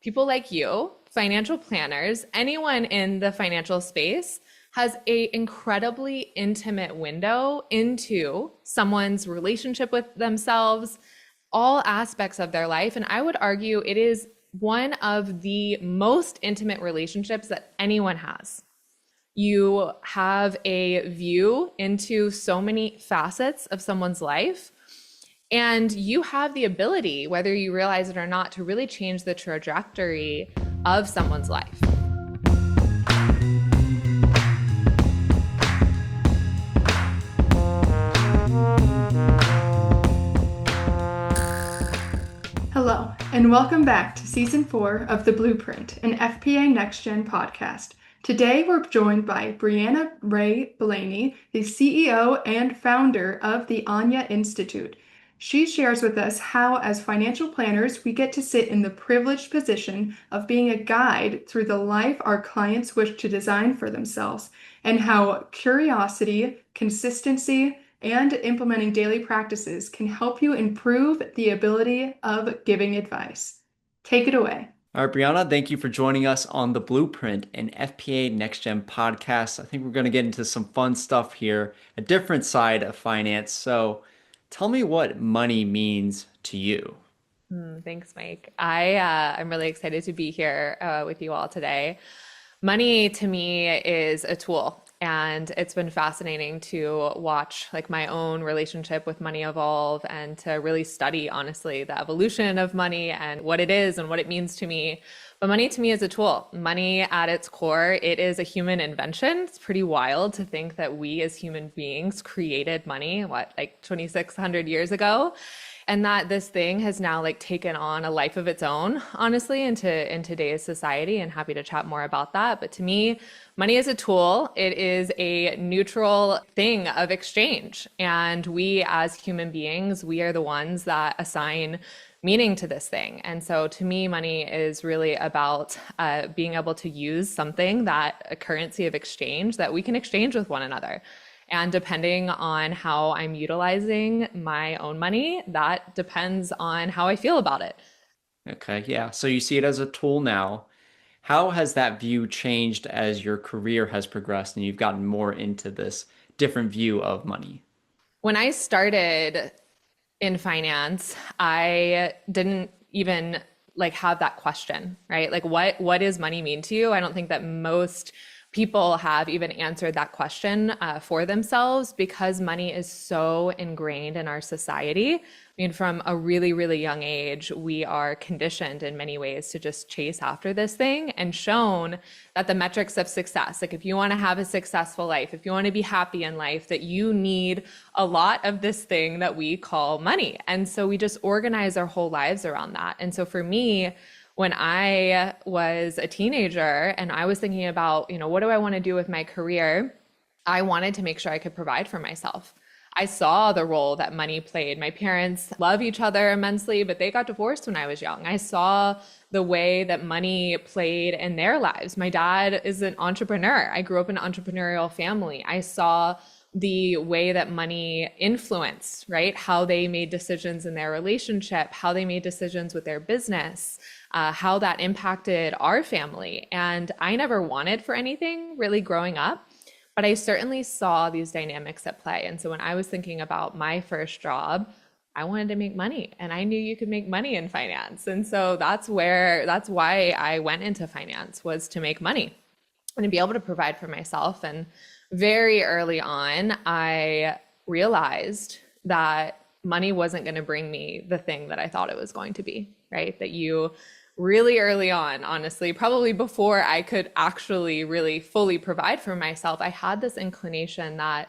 people like you, financial planners, anyone in the financial space has a incredibly intimate window into someone's relationship with themselves, all aspects of their life. And I would argue it is one of the most intimate relationships that anyone has. You have a view into so many facets of someone's life, and you have the ability, whether you realize it or not, to really change the trajectory of someone's life. Hello, and welcome back to Season 4 of The Blueprint, an FPA NexGen podcast. Today, we're joined by Breanna Rae Blaney, the CEO and founder of the Anya Institute. She shares with us how, as financial planners, we get to sit in the privileged position of being a guide through the life our clients wish to design for themselves, and how curiosity, consistency, and implementing daily practices can help you improve the ability of giving advice. Take it away. All right, Breanna, thank you for joining us on The Blueprint, an FPA NexGen podcast. I think we're going to get into some fun stuff here, a different side of finance. So tell me what money means to you. Thanks, Mike. I'm really excited to be here with you all today. Money to me is a tool, and it's been fascinating to watch my my own relationship with money evolve and to really study, honestly, the evolution of money and what it is and what it means to me. But money to me is a tool. Money at its core, it is a human invention. It's pretty wild to think that we as human beings created money, 2,600 years ago. And that this thing has now taken on a life of its own, honestly, in today's society, and happy to chat more about that. But to me, money is a tool. It is a neutral thing of exchange. And we as human beings, we are the ones that assign meaning to this thing. And so to me, money is really about being able to use something, that a currency of exchange that we can exchange with one another. And depending on how I'm utilizing my own money, that depends on how I feel about it. Okay, yeah. So you see it as a tool now. How has that view changed as your career has progressed and you've gotten more into this different view of money? When I started in finance, I didn't even have that question, right? What does money mean to you? I don't think that most people have even answered that question for themselves, because money is so ingrained in our society. I mean, from a really, really young age, we are conditioned in many ways to just chase after this thing and shown that the metrics of success, if you want to have a successful life, if you want to be happy in life, that you need a lot of this thing that we call money. And so we just organize our whole lives around that. And so for me, when I was a teenager and I was thinking about, what do I want to do with my career? I wanted to make sure I could provide for myself. I saw the role that money played. My parents love each other immensely, but they got divorced when I was young. I saw the way that money played in their lives. My dad is an entrepreneur. I grew up in an entrepreneurial family. I saw the way that money influenced, right? How they made decisions in their relationship, how they made decisions with their business, how that impacted our family. And I never wanted for anything really growing up, but I certainly saw these dynamics at play. And so when I was thinking about my first job, I wanted to make money, and I knew you could make money in finance. And so that's why I went into finance, was to make money and to be able to provide for myself. And very early on, I realized that money wasn't going to bring me the thing that I thought it was going to be, right? That you really early on, honestly, probably before I could actually really fully provide for myself, I had this inclination that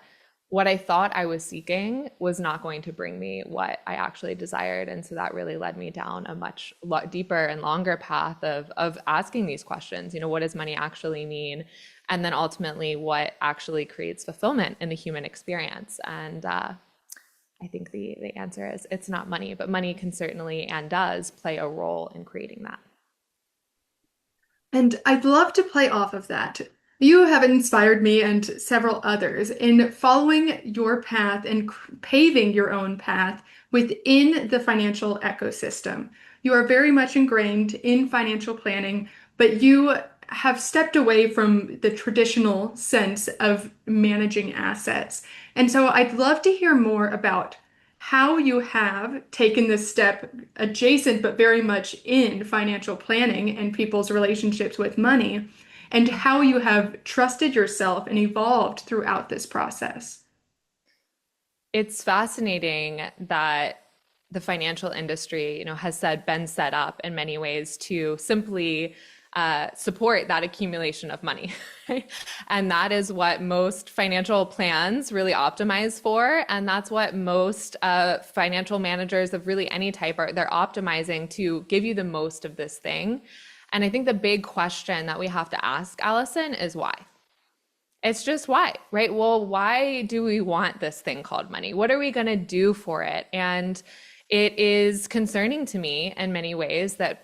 what I thought I was seeking was not going to bring me what I actually desired. And so that really led me down a much deeper and longer path of asking these questions. What does money actually mean? And then ultimately, what actually creates fulfillment in the human experience? And I think the answer is it's not money, but money can certainly and does play a role in creating that. And I'd love to play off of that. You have inspired me and several others in following your path and paving your own path within the financial ecosystem. you are very much ingrained in financial planning, but you have stepped away from the traditional sense of managing assets. And so I'd love to hear more about how you have taken this step adjacent, but very much in financial planning and people's relationships with money, and how you have trusted yourself and evolved throughout this process. It's fascinating that the financial industry, has been set up in many ways to simply support that accumulation of money. Right? And that is what most financial plans really optimize for. And that's what most financial managers of really any type they're optimizing to give you the most of this thing. And I think the big question that we have to ask, Alison, is why? It's just why, right? Well, why do we want this thing called money? What are we going to do for it? And it is concerning to me in many ways that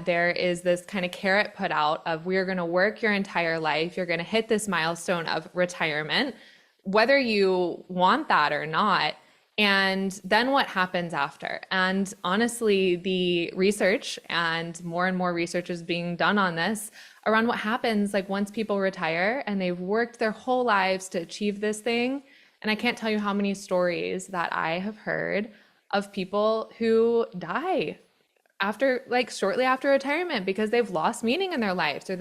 there is this kind of carrot put out of we're going to work your entire life. You're going to hit this milestone of retirement, whether you want that or not. And then what happens after? And honestly, the research and more research is being done on this around what happens like once people retire and they've worked their whole lives to achieve this thing. And I can't tell you how many stories that I have heard of people who die shortly after retirement because they've lost meaning in their lives, or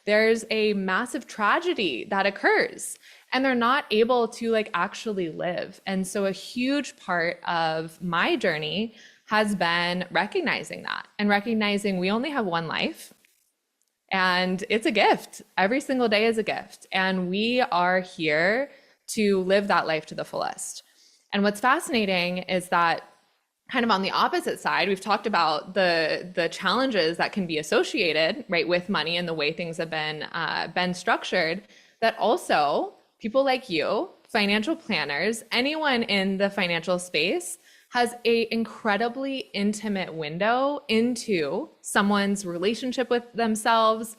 there's a massive tragedy that occurs and they're not able to actually live. And so a huge part of my journey has been recognizing that and recognizing we only have one life and it's a gift. Every single day is a gift. And we are here to live that life to the fullest. And what's fascinating is that kind of on the opposite side, we've talked about the challenges that can be associated, right, with money and the way things have been structured, that also people like you, financial planners, anyone in the financial space has an incredibly intimate window into someone's relationship with themselves,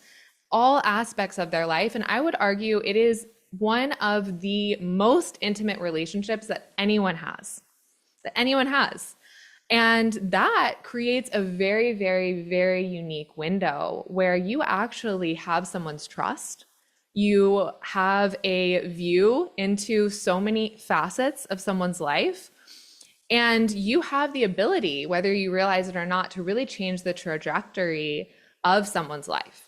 all aspects of their life. And I would argue it is one of the most intimate relationships that anyone has. And that creates a very, very, very unique window where you actually have someone's trust. You have a view into so many facets of someone's life. And you have the ability, whether you realize it or not, to really change the trajectory of someone's life.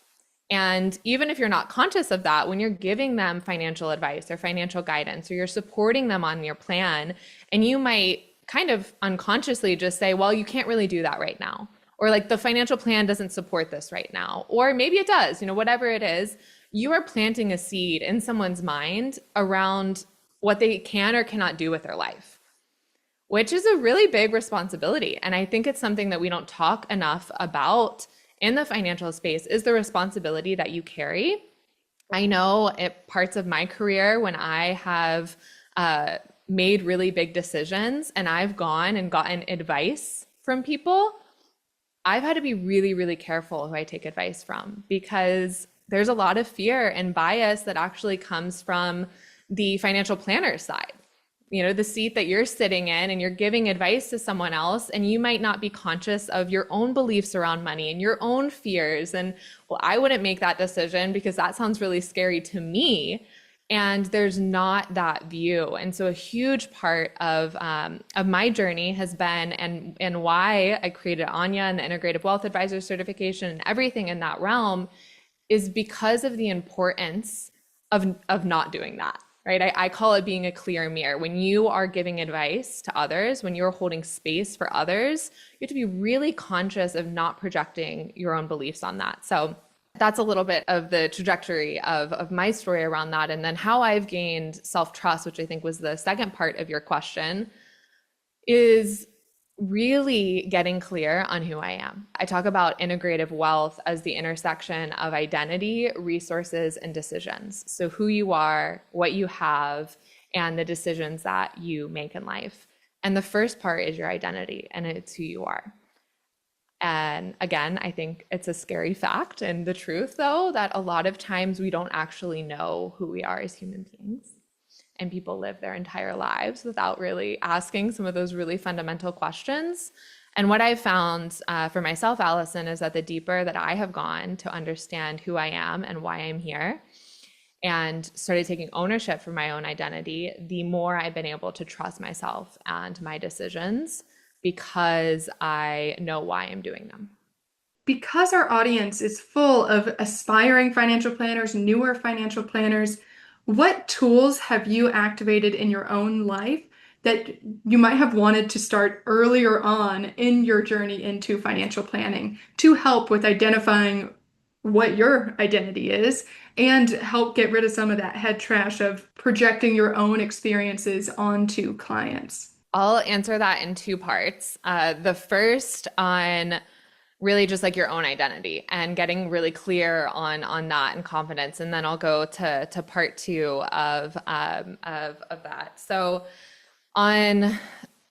And even if you're not conscious of that, when you're giving them financial advice or financial guidance, or you're supporting them on your plan, and you might kind of unconsciously just say, well, you can't really do that right now. Or the financial plan doesn't support this right now. Or maybe it does, whatever it is, you are planting a seed in someone's mind around what they can or cannot do with their life, which is a really big responsibility. And I think it's something that we don't talk enough about in the financial space, is the responsibility that you carry. I know parts of my career when I have made really big decisions and I've gone and gotten advice from people, I've had to be really, really careful who I take advice from, because there's a lot of fear and bias that actually comes from the financial planner side. The seat that you're sitting in and you're giving advice to someone else, and you might not be conscious of your own beliefs around money and your own fears. And well, I wouldn't make that decision because that sounds really scary to me. And there's not that view. And so a huge part of my journey has been, and why I created Anya and the Integrative Wealth Advisor Certification and everything in that realm, is because of the importance of not doing that. Right? I call it being a clear mirror. When you are giving advice to others, when you're holding space for others, you have to be really conscious of not projecting your own beliefs on that. So that's a little bit of the trajectory of my story around that. And then how I've gained self-trust, which I think was the second part of your question, is really getting clear on who I am. I talk about integrative wealth as the intersection of identity, resources, and decisions. So who you are, what you have, and the decisions that you make in life. And the first part is your identity, and it's who you are. And again, I think it's a scary fact and the truth, though, that a lot of times we don't actually know who we are as human beings. And people live their entire lives without really asking some of those really fundamental questions. And what I've found for myself, Alison, is that the deeper that I have gone to understand who I am and why I'm here, and started taking ownership for my own identity, the more I've been able to trust myself and my decisions because I know why I'm doing them. Because our audience is full of aspiring financial planners, newer financial planners, what tools have you activated in your own life that you might have wanted to start earlier on in your journey into financial planning to help with identifying what your identity is and help get rid of some of that head trash of projecting your own experiences onto clients? I'll answer that in two parts. The first on really just like your own identity and getting really clear on that and confidence, and then I'll go to part two of that. So on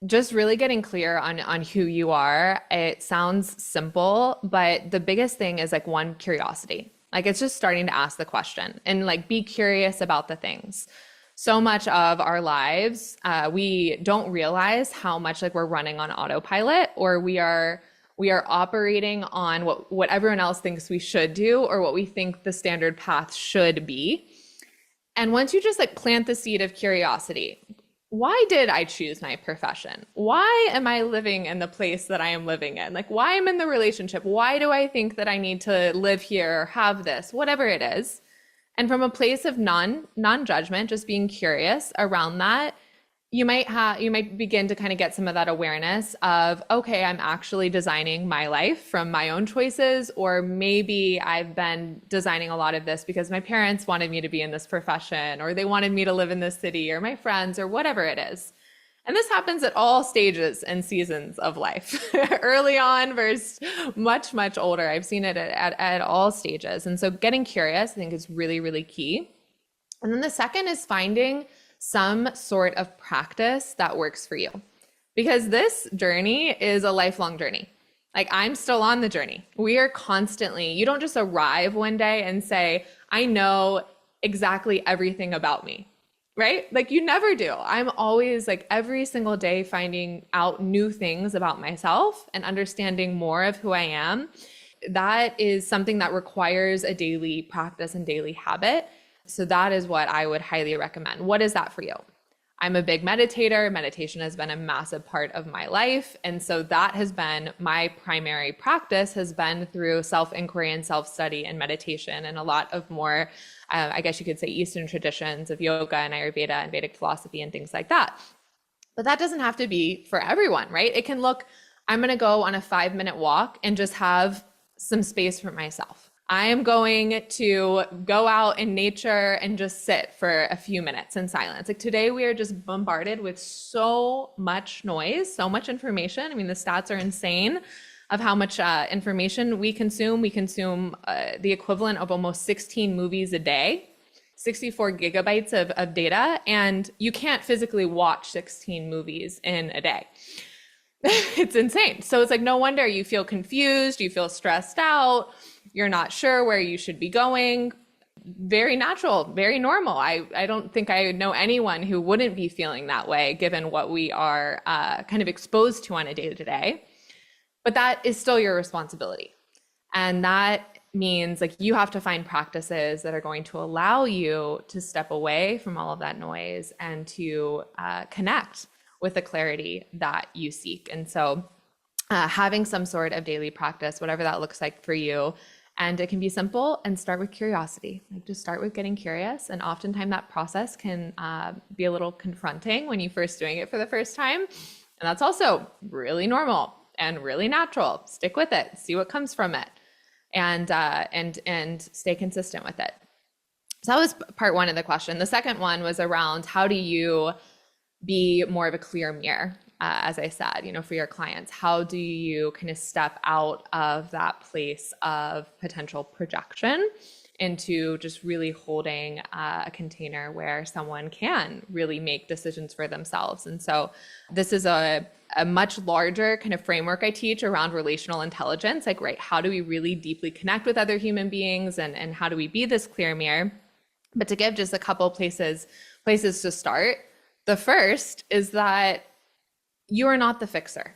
just really getting clear on who you are, it sounds simple, but the biggest thing is like one, curiosity. Like it's just starting to ask the question and like be curious about the things. So much of our lives, we don't realize how much like we're running on autopilot, or we are operating on what everyone else thinks we should do or what we think the standard path should be. And once you just like plant the seed of curiosity, why did I choose my profession? Why am I living in the place that I am living in? Like why I'm in the relationship? Why do I think that I need to live here or have this, whatever it is? And from a place of non-judgment, just being curious around that, you might begin to kind of get some of that awareness of, okay, I'm actually designing my life from my own choices, or maybe I've been designing a lot of this because my parents wanted me to be in this profession, or they wanted me to live in this city, or my friends, or whatever it is. And this happens at all stages and seasons of life, early on versus much, much older. I've seen it at all stages. And so getting curious, I think, is really, really key. And then the second is finding some sort of practice that works for you, because this journey is a lifelong journey. Like I'm still on the journey. We are constantly, you don't just arrive one day and say, I know exactly everything about me, right? Like you never do. I'm always like every single day finding out new things about myself and understanding more of who I am. That is something that requires a daily practice and daily habit. So that is what I would highly recommend. What is that for you? I'm a big meditator. Meditation has been a massive part of my life. And so that has been my primary practice, has been through self-inquiry and self-study and meditation, and a lot of more, I guess you could say, Eastern traditions of yoga and Ayurveda and Vedic philosophy and things like that. But that doesn't have to be for everyone, right? It can look, I'm going to go on a 5-minute walk and just have some space for myself. I am going to go out in nature and just sit for a few minutes in silence. Like today, we are just bombarded with so much noise, so much information. I mean, the stats are insane of how much information we consume. We consume the equivalent of almost 16 movies a day, 64 gigabytes of data, and you can't physically watch 16 movies in a day. It's insane. So it's like, no wonder you feel confused, you feel stressed out, you're not sure where you should be going. Very natural, very normal. I don't think I know anyone who wouldn't be feeling that way given what we are kind of exposed to on a day-to-day. But that is still your responsibility. And that means like you have to find practices that are going to allow you to step away from all of that noise and to connect with the clarity that you seek. And so having some sort of daily practice, whatever that looks like for you, and it can be simple, and start with curiosity. Like just start with getting curious. And oftentimes that process can be a little confronting when you're first doing it for the first time. And that's also really normal and really natural. Stick with it, see what comes from it, and stay consistent with it. So that was part one of the question. The second one was around how do you be more of a clear mirror, as I said, for your clients. How do you kind of step out of that place of potential projection into just really holding a container where someone can really make decisions for themselves? And so this is a much larger kind of framework I teach around relational intelligence. Like, right, how do we really deeply connect with other human beings, and how do we be this clear mirror? But to give just a couple places to start, the first is that you are not the fixer.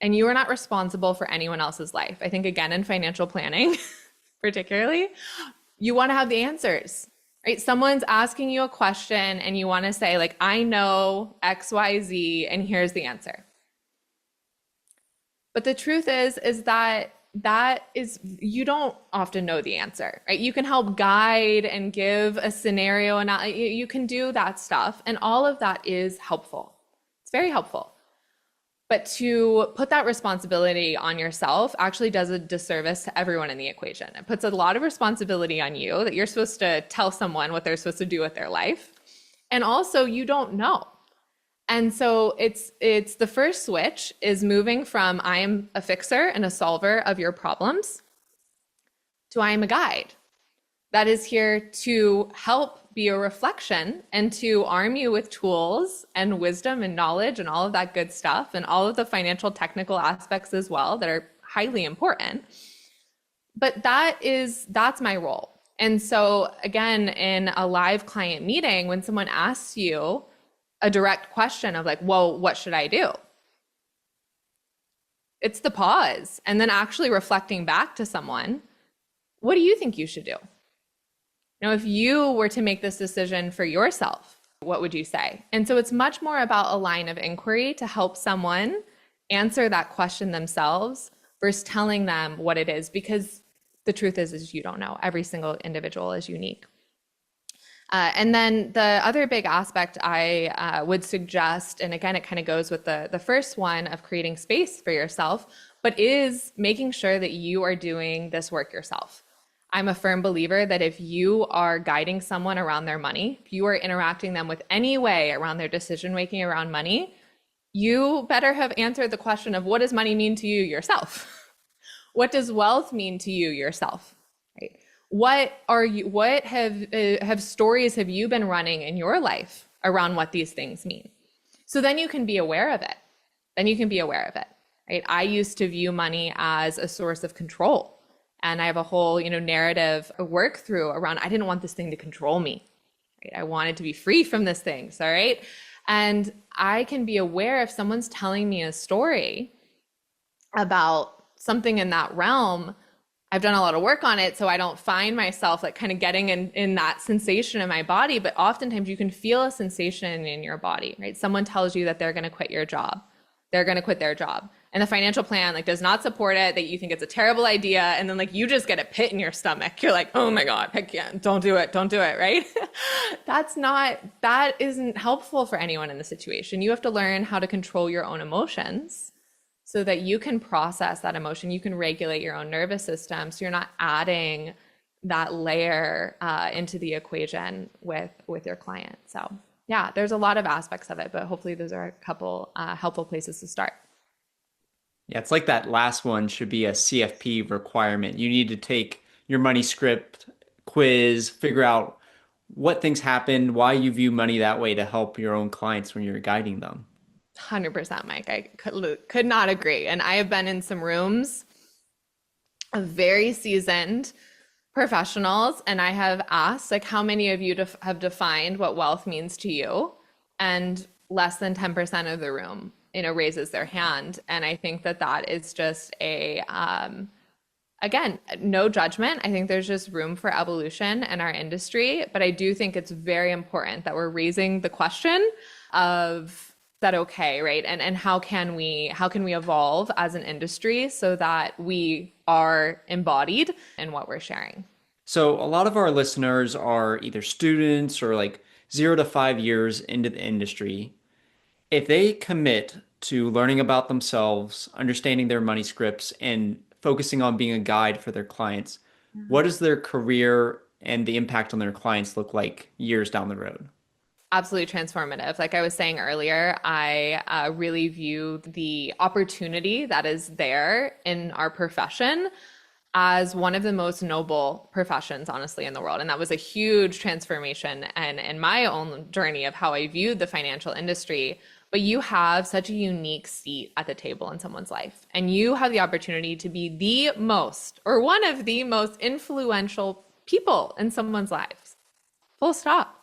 and you are not responsible for anyone else's life. I think, again, in financial planning, particularly, you want to have the answers, right? Someone's asking you a question and you want to say, like, I know X, Y, Z, and here's the answer. But the truth is you don't often know the answer, right? You can help guide and give a scenario, and you can do that stuff. And all of that is helpful. It's very helpful. But to put that responsibility on yourself actually does a disservice to everyone in the equation. It puts a lot of responsibility on you that you're supposed to tell someone what they're supposed to do with their life. And also you don't know. And so it's the first switch is moving from I am a fixer and a solver of your problems to I am a guide that is here to help be a reflection and to arm you with tools and wisdom and knowledge and all of that good stuff and all of the financial technical aspects as well that are highly important. But that's my role. And so again, in a live client meeting, when someone asks you a direct question of like, well, what should I do? It's the pause and then actually reflecting back to someone, what do you think you should do? Now, if you were to make this decision for yourself, what would you say? And so it's much more about a line of inquiry to help someone answer that question themselves versus telling them what it is, because the truth is you don't know. Every single individual is unique. And then the other big aspect I would suggest, and again, it kind of goes with the first one of creating space for yourself, but is making sure that you are doing this work yourself. I'm a firm believer that if you are guiding someone around their money, if you are interacting them with any way around their decision-making around money, you better have answered the question of what does money mean to you yourself? What does wealth mean to you yourself? Right? What have stories have you been running in your life around what these things mean? So then you can be aware of it. Right? I used to view money as a source of control. And I have a whole, narrative work through around, I didn't want this thing to control me. Right? I wanted to be free from this thing. All right. And I can be aware if someone's telling me a story about something in that realm. I've done a lot of work on it, so I don't find myself like kind of getting in that sensation in my body. But oftentimes you can feel a sensation in your body, right? Someone tells you that they're going to quit your job. They're going to quit their job. And the financial plan like does not support it, that you think it's a terrible idea. And then like you just get a pit in your stomach. You're like, oh my God, I can't, don't do it, right? That isn't helpful for anyone in the situation. You have to learn how to control your own emotions so that you can process that emotion. You can regulate your own nervous system. So you're not adding that layer into the equation with your client. So yeah, there's a lot of aspects of it, but hopefully those are a couple helpful places to start. Yeah, it's like that last one should be a CFP requirement. You need to take your money script quiz, figure out what things happened, why you view money that way to help your own clients when you're guiding them. 100%, Mike. I could not agree. And I have been in some rooms of very seasoned professionals, and I have asked, like, how many of you have defined what wealth means to you? And less than 10% of the room raises their hand. And I think that is just again, no judgment. I think there's just room for evolution in our industry, but I do think it's very important that we're raising the question of that okay, right? And how can we evolve as an industry so that we are embodied in what we're sharing? So a lot of our listeners are either students or like 0 to 5 years into the industry. If they commit to learning about themselves, understanding their money scripts, and focusing on being a guide for their clients, what does their career and the impact on their clients look like years down the road? Absolutely transformative. Like I was saying earlier, I really view the opportunity that is there in our profession as one of the most noble professions, honestly, in the world. And that was a huge transformation and in my own journey of how I viewed the financial industry. But you have such a unique seat at the table in someone's life. And you have the opportunity to be the most, or one of the most influential people in someone's lives. Full stop.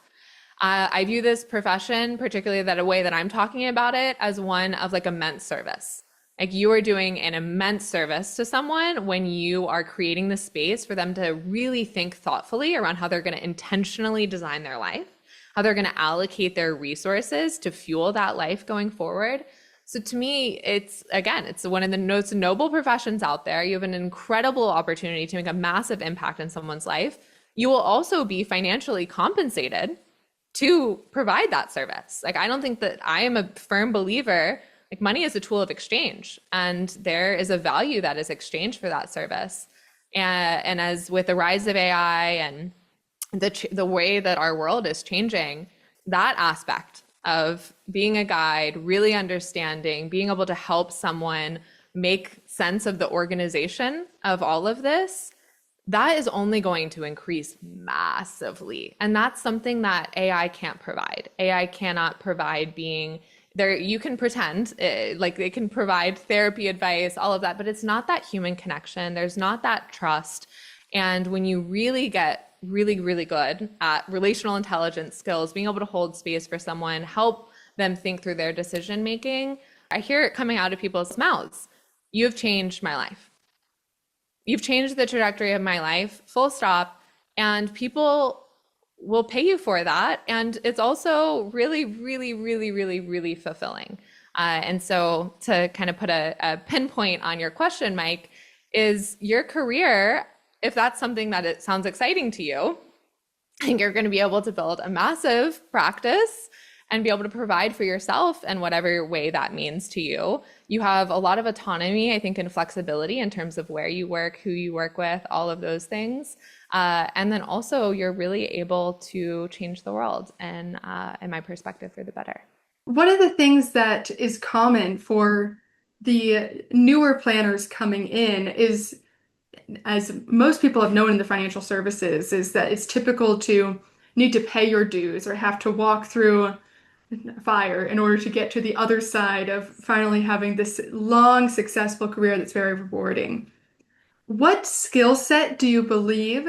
I view this profession, particularly that a way that I'm talking about it, as one of like immense service. Like you are doing an immense service to someone when you are creating the space for them to really think thoughtfully around how they're going to intentionally design their life, how they're going to allocate their resources to fuel that life going forward. So to me, it's one of the most noble professions out there. You have an incredible opportunity to make a massive impact in someone's life. You will also be financially compensated to provide that service. Like, I don't think that I am a firm believer, like money is a tool of exchange, and there is a value that is exchanged for that service. And as with the rise of AI and the way that our world is changing, that aspect of being a guide, really understanding, being able to help someone make sense of the organization of all of this, that is only going to increase massively. And that's something that AI can't provide. AI cannot provide being there. You can pretend like they can provide therapy advice, all of that, but it's not that human connection. There's not that trust. And when you really get really, really good at relational intelligence skills, being able to hold space for someone, help them think through their decision making, I hear it coming out of people's mouths. You've changed my life. You've changed the trajectory of my life, full stop. And people will pay you for that. And it's also really, really, really, really, really fulfilling. And so to kind of put a pinpoint on your question, Mike, is your career, if that's something that it sounds exciting to you, I think you're going to be able to build a massive practice and be able to provide for yourself in whatever way that means to you. You have a lot of autonomy, I think, and flexibility in terms of where you work, who you work with, all of those things. And then also you're really able to change the world and in my perspective, for the better. One of the things that is common for the newer planners coming in is, as most people have known in the financial services, is that it's typical to need to pay your dues or have to walk through fire in order to get to the other side of finally having this long, successful career that's very rewarding. What skill set do you believe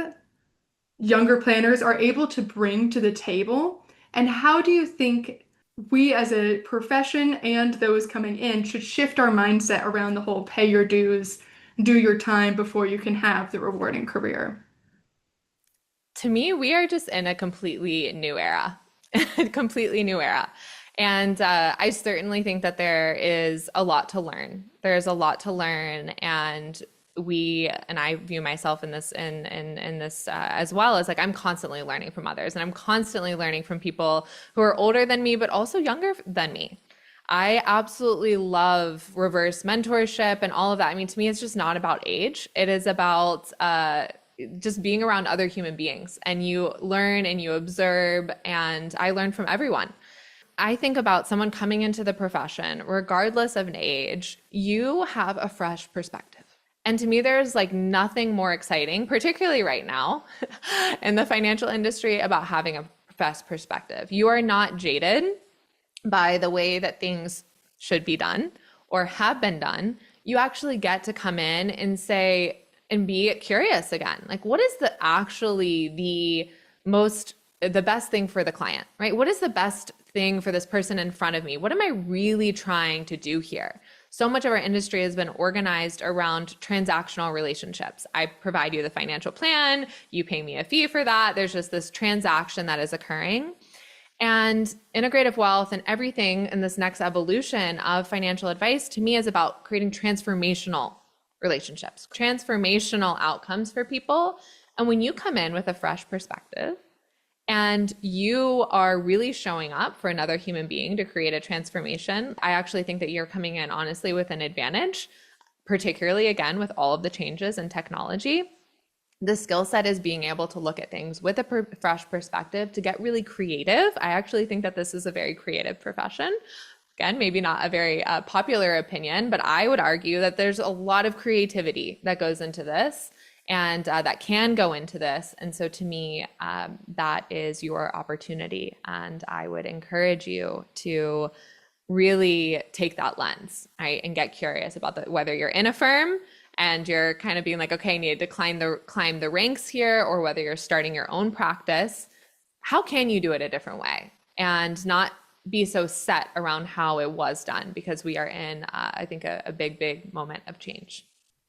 younger planners are able to bring to the table? And how do you think we as a profession and those coming in should shift our mindset around the whole pay your dues, do your time before you can have the rewarding career? To me, we are just in a completely new era, completely new era. And I certainly think that there is a lot to learn. There's a lot to learn, and I view myself in this as well as, like, I'm constantly learning from others, and I'm constantly learning from people who are older than me, but also younger than me. I absolutely love reverse mentorship and all of that. I mean, to me, it's just not about age. It is about just being around other human beings, and you learn and you observe, and I learn from everyone. I think about someone coming into the profession, regardless of an age, you have a fresh perspective. And to me, there's like nothing more exciting, particularly right now in the financial industry, about having a fresh perspective. You are not jaded by the way that things should be done or have been done. You actually get to come in and say, and be curious again. Like, what is the best thing for the client, right? What is the best thing for this person in front of me? What am I really trying to do here? So much of our industry has been organized around transactional relationships. I provide you the financial plan, you pay me a fee for that. There's just this transaction that is occurring. And integrative wealth and everything in this next evolution of financial advice, to me, is about creating transformational relationships, transformational outcomes for people. And when you come in with a fresh perspective and you are really showing up for another human being to create a transformation, I actually think that you're coming in honestly with an advantage, particularly again with all of the changes in technology. The skill set is being able to look at things with a fresh perspective, to get really creative. I actually think that this is a very creative profession. Again, maybe not a very popular opinion, but I would argue that there's a lot of creativity that goes into this, and that can go into this. And so to me, that is your opportunity. And I would encourage you to really take that lens, right? And get curious about whether you're in a firm and you're kind of being like, okay, I need to climb the ranks here, or whether you're starting your own practice. How can you do it a different way? And not be so set around how it was done, because we are in, I think, a big moment of change.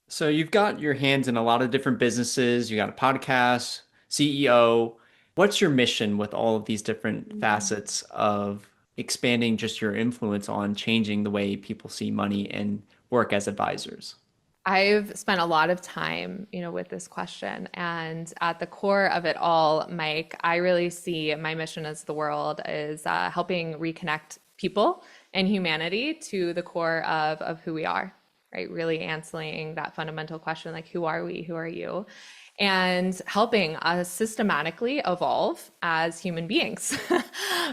So you've got your hands in a lot of different businesses. You got a podcast, CEO. What's your mission with all of these different facets of expanding just your influence on changing the way people see money and work as advisors? I've spent a lot of time, with this question, and at the core of it all, Mike, I really see my mission as the world is helping reconnect people and humanity to the core of who we are, right? Really answering that fundamental question, like, who are we? Who are you? And helping us systematically evolve as human beings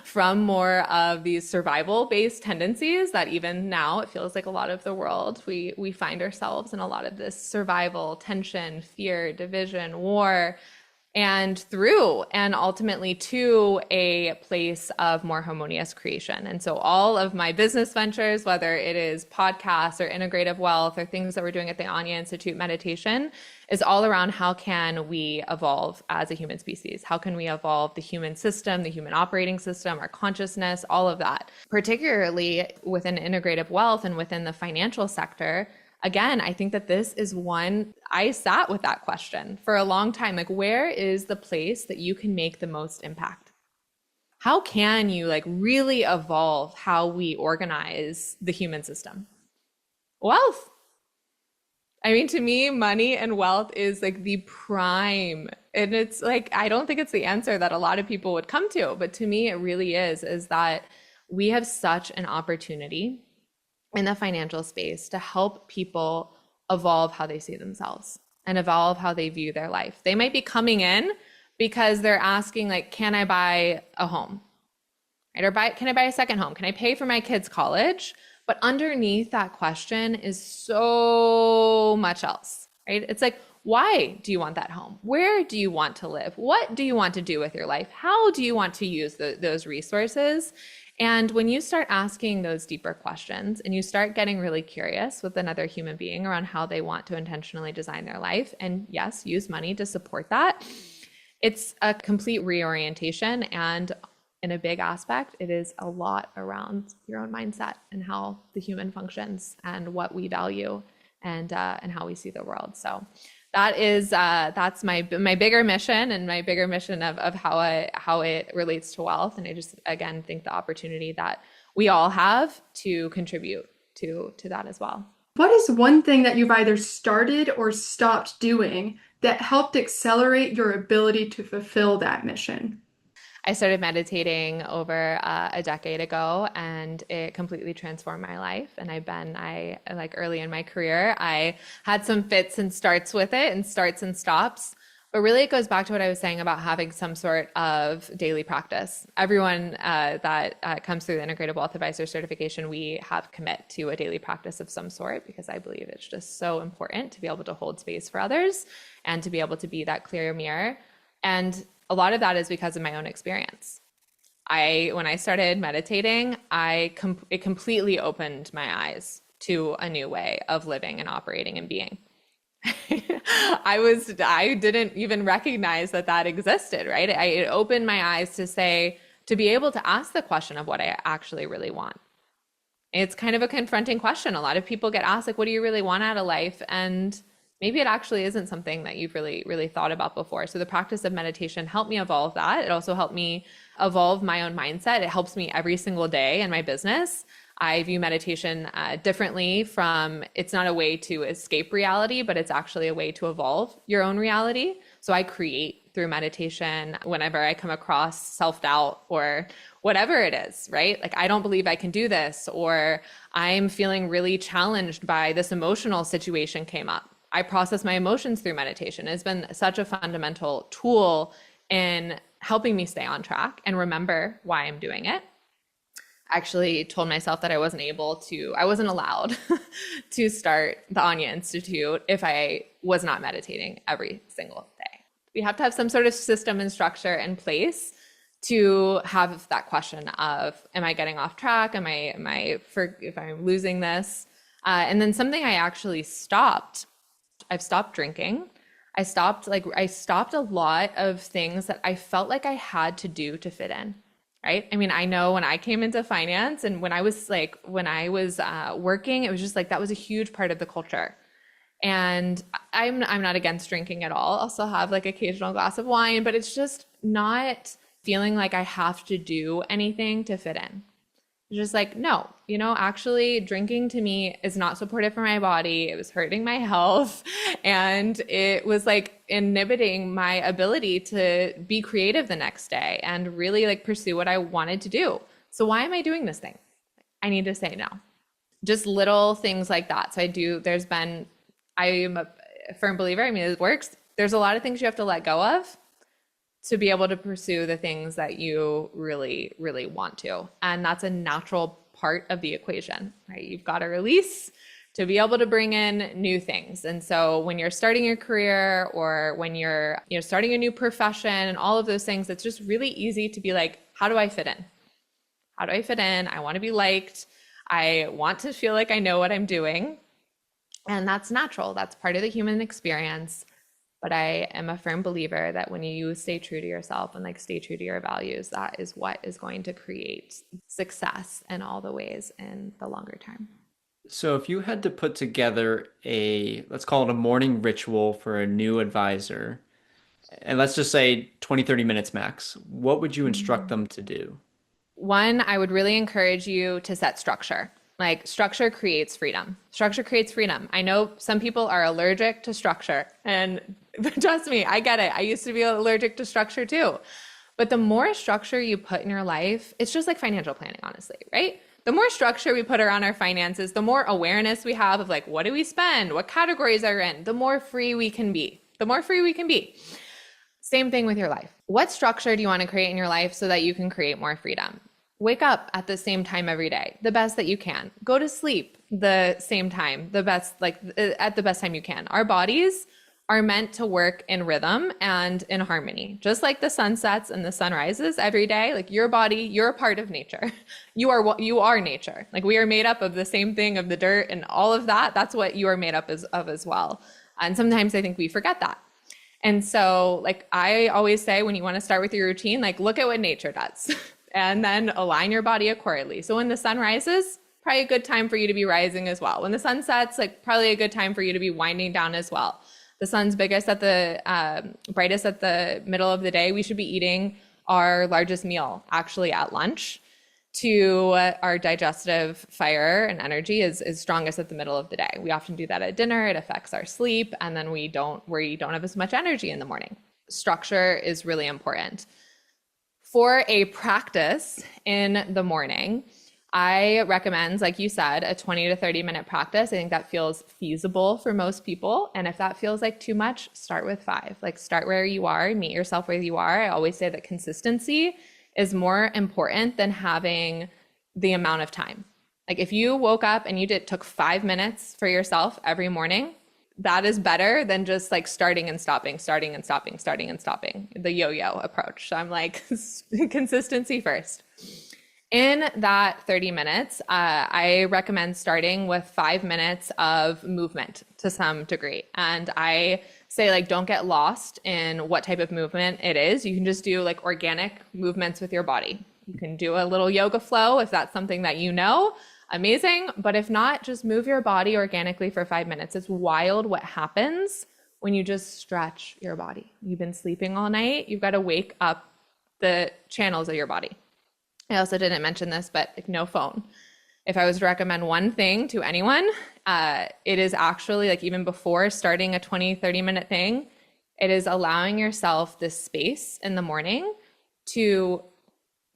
from more of these survival-based tendencies that even now it feels like a lot of the world, we find ourselves in a lot of this survival, tension, fear, division, war, and ultimately to a place of more harmonious creation. And so all of my business ventures, whether it is podcasts or integrative wealth or things that we're doing at the Anya Institute, meditation, is all around how can we evolve as a human species? How can we evolve the human system, the human operating system, our consciousness, all of that, particularly within integrative wealth and within the financial sector. Again, I think that this is one, I sat with that question for a long time. Like, where is the place that you can make the most impact? How can you really evolve how we organize the human system? Wealth. I mean, to me, money and wealth is the prime. And it's I don't think it's the answer that a lot of people would come to, but to me, it really is that we have such an opportunity in the financial space to help people evolve how they see themselves and evolve how they view their life. They might be coming in because they're asking, can I buy a home? Right? Or can I buy a second home? Can I pay for my kids' college? But underneath that question is so much else, right? It's why do you want that home? Where do you want to live? What do you want to do with your life? How do you want to use those resources? And when you start asking those deeper questions and you start getting really curious with another human being around how they want to intentionally design their life, and yes, use money to support that, it's a complete reorientation. And in a big aspect, it is a lot around your own mindset and how the human functions and what we value and how we see the world. So that's my bigger mission, and my bigger mission of how it relates to wealth. And I just, again, think the opportunity that we all have to contribute to that as well. What is one thing that you've either started or stopped doing that helped accelerate your ability to fulfill that mission? I started meditating over a decade ago, and it completely transformed my life. And early in my career, I had some fits and starts with it, and starts and stops. But really, it goes back to what I was saying about having some sort of daily practice. Everyone that comes through the Integrative Wealth Advisor Certification, we have commit to a daily practice of some sort, because I believe it's just so important to be able to hold space for others and to be able to be that clear mirror. And a lot of that is because of my own experience. When I started meditating, it completely opened my eyes to a new way of living and operating and being. I didn't even recognize that existed, right? It opened my eyes to be able to ask the question of what I actually really want. It's kind of a confronting question. A lot of people get asked, what do you really want out of life? And maybe it actually isn't something that you've really thought about before. So the practice of meditation helped me evolve that. It also helped me evolve my own mindset. It helps me every single day in my business. I view meditation differently from, it's not a way to escape reality, but it's actually a way to evolve your own reality. So I create through meditation whenever I come across self-doubt or whatever it is, right? I don't believe I can do this, or I'm feeling really challenged by this emotional situation came up. I process my emotions through meditation. It's been such a fundamental tool in helping me stay on track and remember why I'm doing it. I actually told myself that I wasn't allowed to start the Anya Institute if I was not meditating every single day. We have to have some sort of system and structure in place to have that question of, am I getting off track? If I'm losing this? And then something I actually stopped. I've stopped drinking. I stopped a lot of things that I felt like I had to do to fit in. right? I mean, I know when I came into finance and when I was working, it was just like, that was a huge part of the culture. And I'm not against drinking at all. I'll still have like occasional glass of wine, but it's just not feeling like I have to do anything to fit in. It's just like, no, actually drinking to me is not supportive for my body. It was hurting my health, and it was like inhibiting my ability to be creative the next day and really like pursue what I wanted to do. So why am I doing this thing? I need to say no. Just little things like that. So I am a firm believer. I mean, it works. There's a lot of things you have to let go of to be able to pursue the things that you really, really want to. And that's a natural part of the equation, right? You've got to release to be able to bring in new things. And so when you're starting your career or when you're starting a new profession and all of those things, it's just really easy to be like, how do I fit in? How do I fit in? I want to be liked. I want to feel like I know what I'm doing. And that's natural. That's part of the human experience. But I am a firm believer that when you stay true to yourself and like stay true to your values, that is what is going to create success in all the ways in the longer term. So if you had to put together let's call it a morning ritual for a new advisor, and let's just say 20, 30 minutes max, what would you instruct them to do? One, I would really encourage you to set structure. Like structure creates freedom. Structure creates freedom. I know some people are allergic to structure, and trust me, I get it. I used to be allergic to structure too. But the more structure you put in your life, it's just like financial planning, honestly, right? The more structure we put around our finances, the more awareness we have of like, what do we spend? What categories are in? The more free we can be. The more free we can be. Same thing with your life. What structure do you want to create in your life so that you can create more freedom? Wake up at the same time every day, the best that you can. Go to sleep the same time, at the best time you can. Our bodies are meant to work in rhythm and in harmony. Just like the sun sets and the sun rises every day, like your body, you're a part of nature. You are nature. Like we are made up of the same thing, of the dirt and all of that. That's what you are made up of as well. And sometimes I think we forget that. And so like I always say, when you want to start with your routine, like look at what nature does. And then align your body accordingly. So when the sun rises, probably a good time for you to be rising as well. When the sun sets, like probably a good time for you to be winding down as well. The sun's brightest at the middle of the day. We should be eating our largest meal actually at lunch. Our digestive fire and energy is strongest at the middle of the day. We often do that at dinner. It affects our sleep, and then we don't have as much energy in the morning. Structure is really important. For a practice in the morning, I recommend, like you said, a 20 to 30 minute practice. I think that feels feasible for most people. And if that feels like too much, start with 5. Like start where you are, meet yourself where you are. I always say that consistency is more important than having the amount of time. Like if you woke up and took 5 minutes for yourself every morning, that is better than just like starting and stopping, the yo-yo approach. So I'm like, consistency first. In that 30 minutes, I recommend starting with 5 minutes of movement to some degree. And I say like, don't get lost in what type of movement it is. You can just do like organic movements with your body. You can do a little yoga flow if that's something that you know. Amazing. But if not, just move your body organically for 5 minutes. It's wild what happens when you just stretch your body. You've been sleeping all night. You've got to wake up the channels of your body. I also didn't mention this, but like no phone. If I was to recommend one thing to anyone, it is actually like even before starting a 20, 30 minute thing, it is allowing yourself this space in the morning to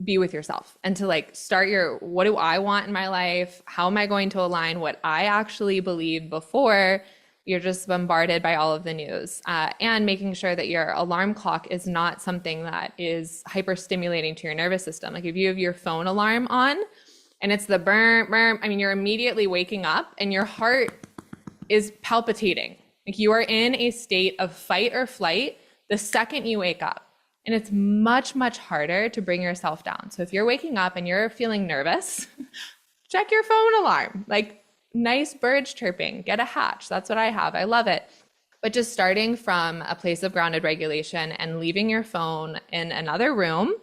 be with yourself and to like start what do I want in my life? How am I going to align what I actually believe before you're just bombarded by all of the news, and making sure that your alarm clock is not something that is hyper stimulating to your nervous system. Like if you have your phone alarm on and it's the burr, burr, I mean, you're immediately waking up and your heart is palpitating. Like you are in a state of fight or flight the second you wake up. And it's much, much harder to bring yourself down. So if you're waking up and you're feeling nervous, check your phone alarm. Like nice birds chirping, get a hatch. That's what I have. I love it. But just starting from a place of grounded regulation and leaving your phone in another room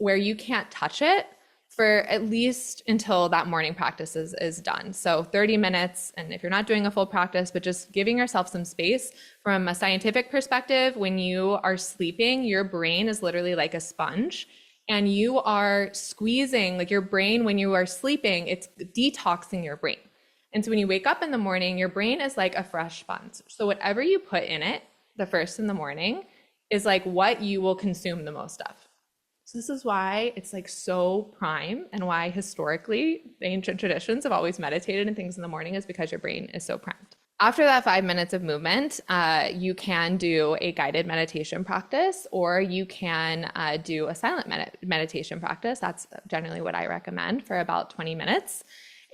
where you can't touch it for at least until that morning practice is done. So 30 minutes, and if you're not doing a full practice, but just giving yourself some space. From a scientific perspective, when you are sleeping, your brain is literally like a sponge, and you are squeezing, like your brain when you are sleeping, it's detoxing your brain. And so when you wake up in the morning, your brain is like a fresh sponge. So whatever you put in it the first in the morning is like what you will consume the most of. So this is why it's like so prime, and why historically the ancient traditions have always meditated and things in the morning, is because your brain is so primed. After that 5 minutes of movement, you can do a guided meditation practice, or you can do a silent meditation practice. That's generally what I recommend, for about 20 minutes.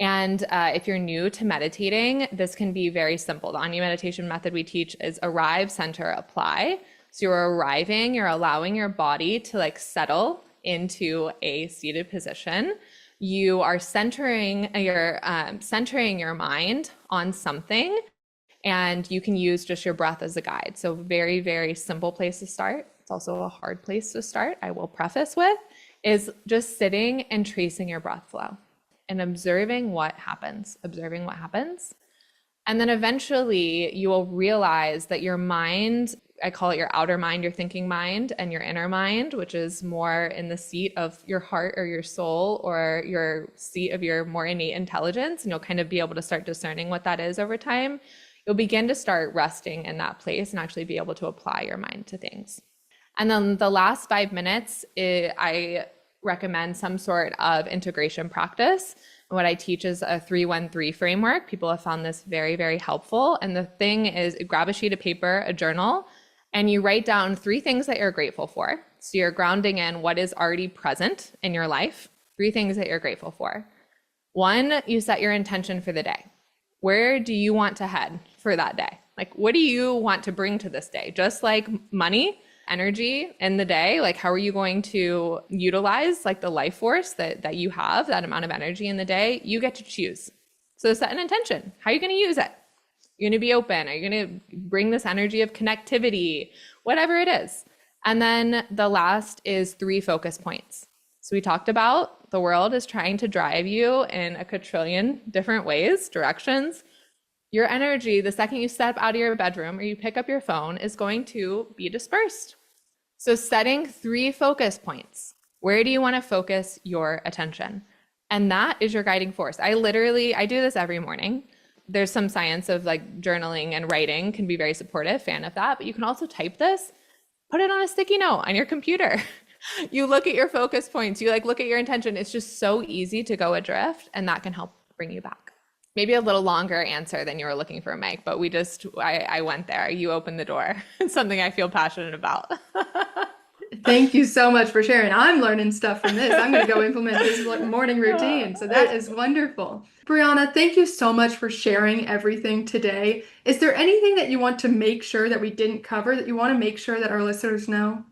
And if you're new to meditating, this can be very simple. The Anya meditation method we teach is arrive, center, apply. So you're arriving, you're allowing your body to like settle into a seated position. You are centering your mind on something, and you can use just your breath as a guide. So very, very simple place to start. It's also a hard place to start, I will preface with, is just sitting and tracing your breath flow and observing what happens. And then eventually you will realize that your mind, I call it your outer mind, your thinking mind, and your inner mind, which is more in the seat of your heart or your soul, or your seat of your more innate intelligence. And you'll kind of be able to start discerning what that is over time. You'll begin to start resting in that place and actually be able to apply your mind to things. And then the last 5 minutes, I recommend some sort of integration practice. And what I teach is a 3-1-3 framework. People have found this very, very helpful. And the thing is, grab a sheet of paper, a journal, and you write down 3 things that you're grateful for. So you're grounding in what is already present in your life, 3 things that you're grateful for. 1, you set your intention for the day. Where do you want to head for that day? Like, what do you want to bring to this day? Just like money, energy in the day, like how are you going to utilize like the life force that you have, that amount of energy in the day? You get to choose. So set an intention. How are you going to use it? You're going to be open. Are you going to bring this energy of connectivity? Whatever it is. And then the last is 3 focus points. So we talked about the world is trying to drive you in a quadrillion different ways, directions. Your energy, the second you step out of your bedroom or you pick up your phone, is going to be dispersed. So setting 3 focus points. Where do you want to focus your attention? And that is your guiding force. I do this every morning. There's some science of like journaling and writing can be very supportive, fan of that, but you can also type this, put it on a sticky note on your computer. You look at your focus points, you like look at your intention. It's just so easy to go adrift, and that can help bring you back. Maybe a little longer answer than you were looking for, Mike, but I went there. You opened the door. It's something I feel passionate about. Thank you so much for sharing. I'm learning stuff from this. I'm going to go implement this morning routine. So that is wonderful. Breanna, thank you so much for sharing everything today. Is there anything that you want to make sure that we didn't cover that you want to make sure that our listeners know?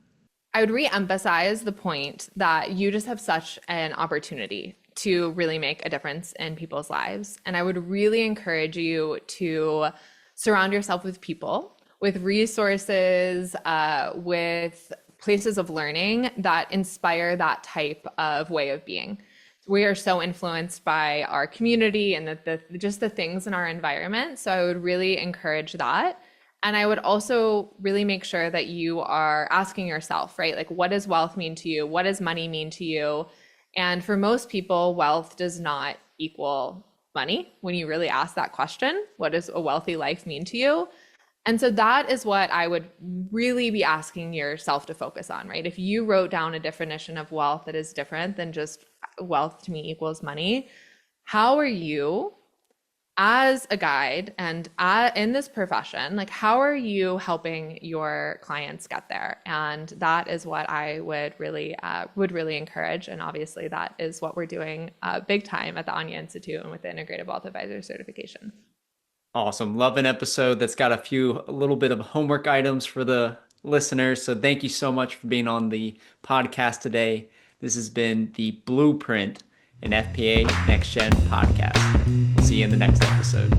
I would re-emphasize the point that you just have such an opportunity to really make a difference in people's lives. And I would really encourage you to surround yourself with people, with resources, with places of learning that inspire that type of way of being. We are so influenced by our community and just the things in our environment. So I would really encourage that. And I would also really make sure that you are asking yourself, right? Like, what does wealth mean to you? What does money mean to you? And for most people, wealth does not equal money. When you really ask that question, what does a wealthy life mean to you? And so that is what I would really be asking yourself to focus on, right? If you wrote down a definition of wealth that is different than just wealth to me equals money, how are you as a guide and in this profession, like how are you helping your clients get there? And that is what I would really encourage. And obviously that is what we're doing big time at the Anya Institute and with the Integrative Wealth Advisor Certification. Awesome. Love an episode that's got a little bit of homework items for the listeners. So thank you so much for being on the podcast today. This has been the Blueprint, an FPA NexGen podcast. See you in the next episode.